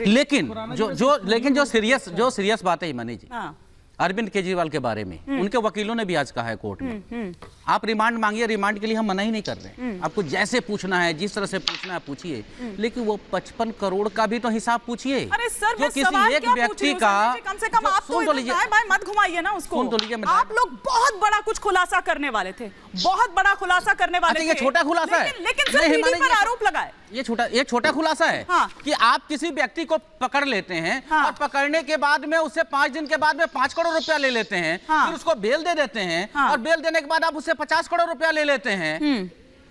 लेकिन जो सीरियस बात है हिमानी जी, अरविंद केजरीवाल के बारे में उनके वकीलों ने भी आज कहा है कोर्ट में, आप रिमांड मांगिए, रिमांड के लिए हम मना ही नहीं कर रहे, आपको जैसे पूछना है, जिस तरह से पूछना है पूछिए, लेकिन वो 55 करोड़ का भी तो हिसाब पूछिए। अरे सर, जो किसी एक व्यक्ति का, कम से कम आप तो मत घुमाइए ना उसको। आप लोग बहुत बड़ा कुछ खुलासा करने वाले थे, बहुत बड़ा खुलासा करने वाले थे। ये छोटा खुलासा है, लेकिन सिर्फ ईडी पर आरोप लगाए। ये छोटा खुलासा है कि आप किसी व्यक्ति को पकड़ लेते हैं और पकड़ने के बाद में उससे 5 दिन के बाद में 5 करोड़ रुपया ले लेते हैं, फिर उसको बेल दे देते हैं और बेल देने के बाद आप उससे 50 करोड़ रुपया ले लेते हैं।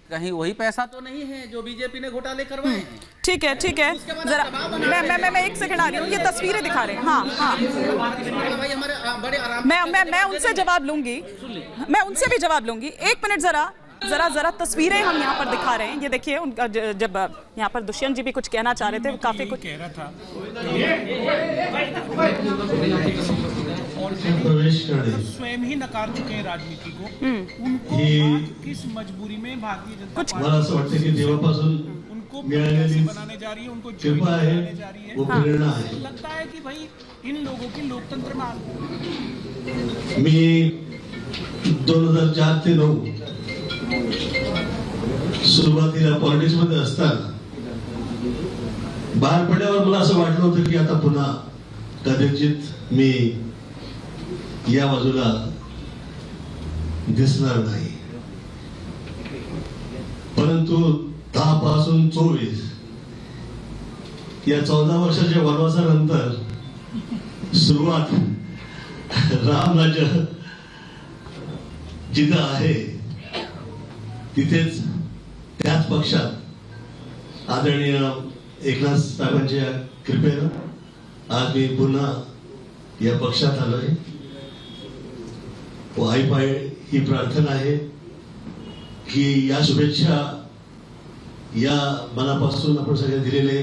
कहीं वही पैसा तो नहीं है जो बीजेपी ने घोटाले करवाए हैं? ठीक है जरा मैं 1 सेकंड आ रही हूँ, ये तस्वीरें दिखा रहे हैं। मैं उनसे जवाब लूंगी, मैं उनसे भी जवाब लूंगी। 1 मिनट जरा तस्वीरें हम यहाँ पर दिखा रहे हैं। ये देखिए, उनका जब यहाँ पर दुष्यंत जी भी कुछ कहना चाह रहे थे, काफी कुछ कह रहा था। और स्वयं ही नकार चुके हैं राजनीति को, उनको किस मजबूरी में भारतीय जनता पार्टी की देवापासून उनको बनाने जा रही है, उनको कृपा है, वो प्रेरणा है। लगता है कि भाई इन लोगों की लोकतंत्र में मी 2004 ते 2009 सुरुवातीला पॉलिटिक्स मध्ये असताना बाहेर पडल्यावर मला असं वाटलं होतं की आता पुन्हा कदाचित मी या बाजूला दिसणार नाही, परंतु 10 पासून 24 या 14 वर्षाच्या वनवासानंतर सुरुवात राम राज्य जिथं आहे तिथेच त्याच पक्षात आदरणीय एकनाथ साहेबांच्या कृपेनं आज मी पुन्हा या पक्षात आलोय। आई पाय ही प्रार्थना आहे की या शुभेच्छा, या मनापासून आपण सगळे दिलेले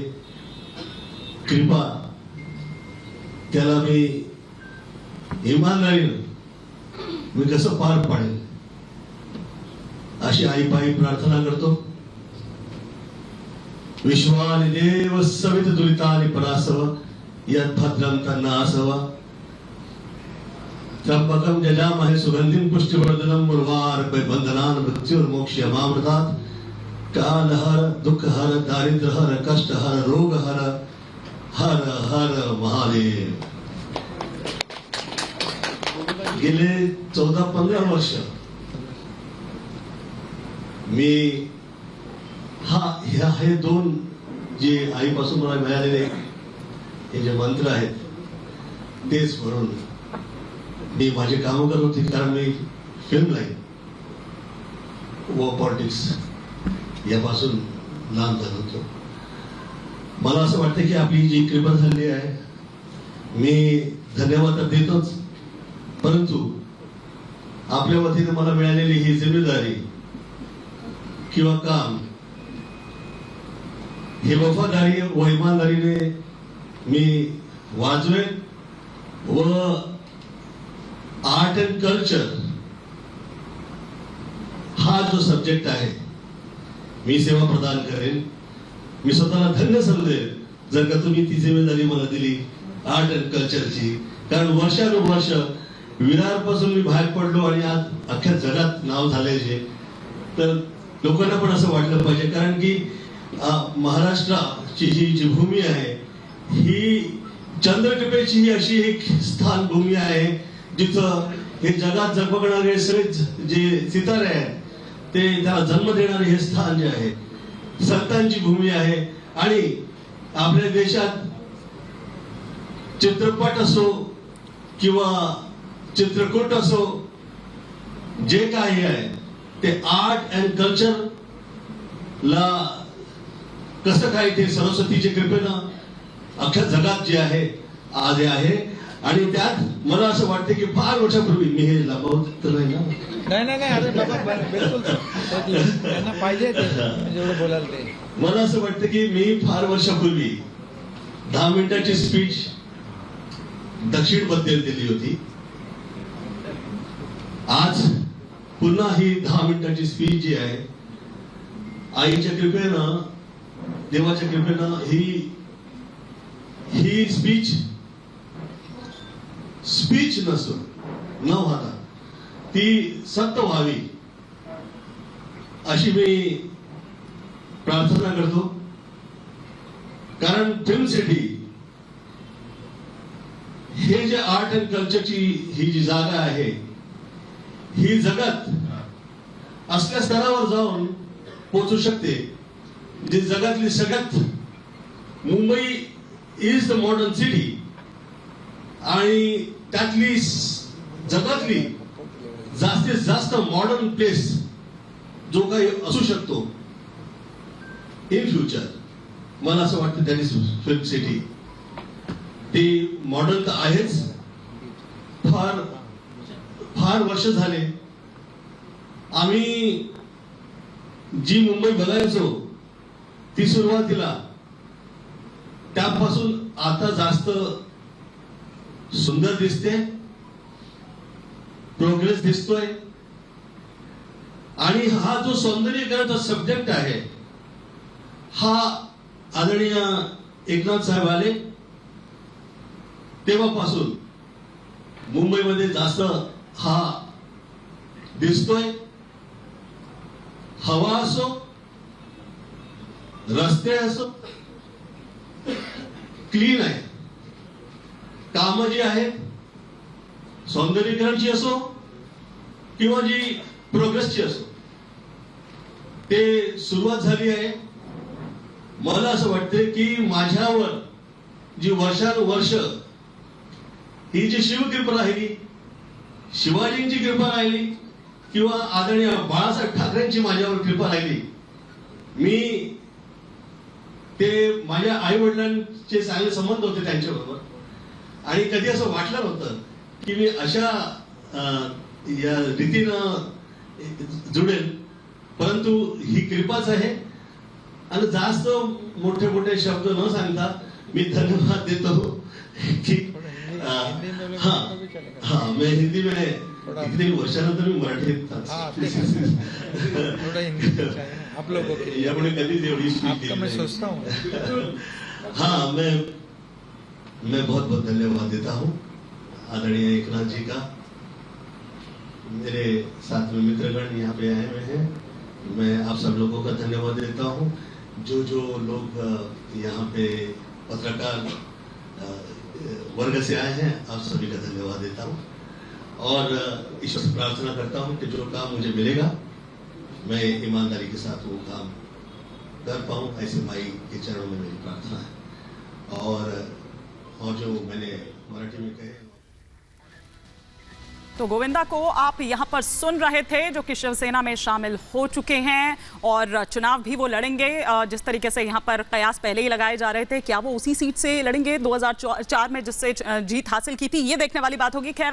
कृपा, त्याला मी इमानदारीने मी कसं पार पाडेल अशी आई पायी प्रार्थना करतो। विश्वानि देव सवित दुरितानि परासव यत् भद्रं तन्नासव त्र्यंबकं यजामहे सुगंधिं पुष्टिवर्धनम् उर्वारुकमिव बन्धनान् मृत्युर्मोक्षयमामृतात्। कालहर दुःखहर दारिद्र्यहर कष्टहर रोगहर हर हर महादेव। गेले 14-15 वर्ष मी हे 2 जे आईपासून मला मिळालेले हे जे मंत्र आहेत तेच म्हणून मी माझे काम करत होते, कारण मी फिल्म लाईन व पॉलिटिक्स यापासून लांब झालो होतो। मला असं वाटतं की आपली जी कृपा झाली आहे, मी धन्यवाद तर देतोच, परंतु आपल्या वतीने मला मिळालेली ही जिम्मेदारी किंवा काम हे वफादारी व इमानदारीने मी वाजवेन व आर्ट अँड कल्चर हा जो सब्जेक्ट आहे मी सेवा प्रदान करेन। मी स्वतःला धन्य समजेल जर का तुम्ही ती जिम्मेदारी मला दिली आर्ट अँड कल्चरची, कारण वर्षानुवर्ष विरारपासून मी बाहेर पडलो आणि आज अख्ख्या जगात नाव झाले, तर लोकांना पण असं वाटलं पाहिजे, कारण की महाराष्ट्राची जी भूमी आहे ही चंद्रकृपेची ही अशी एक स्थान भूमी आहे जिथं हे जगात झगमगणारे सगळे जे सितारे आहेत ते त्याला जन्म देणारे हे स्थान जे आहे संतांची भूमी आहे। आणि आपल्या देशात चित्रपट असो किंवा चित्रकूट असो, जे काही आहे ते आर्ट अँड कल्चर ला कसं काय ते सरस्वतीच्या कृपेनं अख्ख्या जगात जे आहे आज आहे। आणि त्यात मला असं वाटतं की फार वर्षापूर्वी मी हे लपवत तर नाही ना, नाही अरे बाबा बिलकुल त्यांना पाहिजे जेवढं बोलाल ते। मला असं वाटतं की मी फार वर्षापूर्वी 10 मिनिटाची स्पीच दक्षिण बद्दल दिली होती। आज पुन्हा ही 10 मिनिटाची स्पीच जी आहे आईच्या कृपेनं, देवाच्या कृपेनं ही ही स्पीच नसून न होता ती सत्य व्हावी अशी मी प्रार्थना करतो. कारण फिल्म सिटी हे जे आर्ट अँड कल्चरची ही जी जागा आहे ही जगात असल्या स्तरावर जाऊन पोहोचू शकते. जी जगातली सगळ्यात Mumbai is the modern city आणि त्यातली जगातली जास्तीत जास्त मॉडर्न प्लेस जो काही असू शकतो इन फ्युचर. मला असं वाटतं त्यांनी फिल्म सिटी ती मॉडर्न तर आहेच. फार फार वर्ष झाले आम्ही जी मुंबई बघायचो ती सुरुवातीला त्यापासून आता जास्त सुंदर दिसते, प्रोग्रेस दिसतोय. आणि हा जो सौंदर्यीकरणाचा सब्जेक्ट आहे हा आदरणीय एकनाथ साहेब आले तेव्हापासून मुंबईमध्ये जास्त हा दिसतोय. हवा असो, रस्ते असो, क्लीन आहे. कामं जी आहेत सौंदर्यीकरणची असो किंवा जी प्रोग्रेसची असो ते सुरुवात झाली आहे. मला असं वाटतं की माझ्यावर जी वर्षानुवर्ष ही जी शिवकृपा राहिली, शिवाजींची कृपा राहिली किंवा आदरणीय बाळासाहेब ठाकरेंची माझ्यावर कृपा राहिली. मी ते माझ्या आई वडिलांचे चांगले संबंध होते त्यांच्याबरोबर आणि कधी असं वाटलं नव्हतं की मी अशा या रीतीनं जुडेल. परंतु ही कृपाच आहे. आणि जास्त मोठे मोठे शब्द न सांगता मी धन्यवाद देतो की हाँ मैं हिंदी में कितने वर्षानंतर मी मराठीत आप लोगों के यामुळे कधीच एवढी आपका मैं सोचता हूँ. हाँ मैं बहुत बहुत धन्यवाद देता हूँ आदरणीय एकनाथ जी का. मेरे साथ में मित्रगण यहाँ पे आए हुए हैं. मैं आप सब लोगों का धन्यवाद देता हूँ. जो लोग यहाँ पे पत्रकार वर्ग से आए हैं आप सभी का धन्यवाद देता हूँ. और ईश्वर से प्रार्थना करता हूँ कि जो काम मुझे मिलेगा मैं ईमानदारी के साथ वो काम कर पाऊँ. ऐसे माई के चरणों में मेरी प्रार्थना है. और जो मैंने मराठी में कहे तो गोविंदा को आप यहाँ पर सुन रहे थे जो कि शिवसेना में शामिल हो चुके हैं और चुनाव भी वो लड़ेंगे. जिस तरीके से यहाँ पर कयास पहले ही लगाए जा रहे थे क्या वो उसी सीट से लड़ेंगे 2004 में जिससे जीत हासिल की थी ये देखने वाली बात होगी. खैर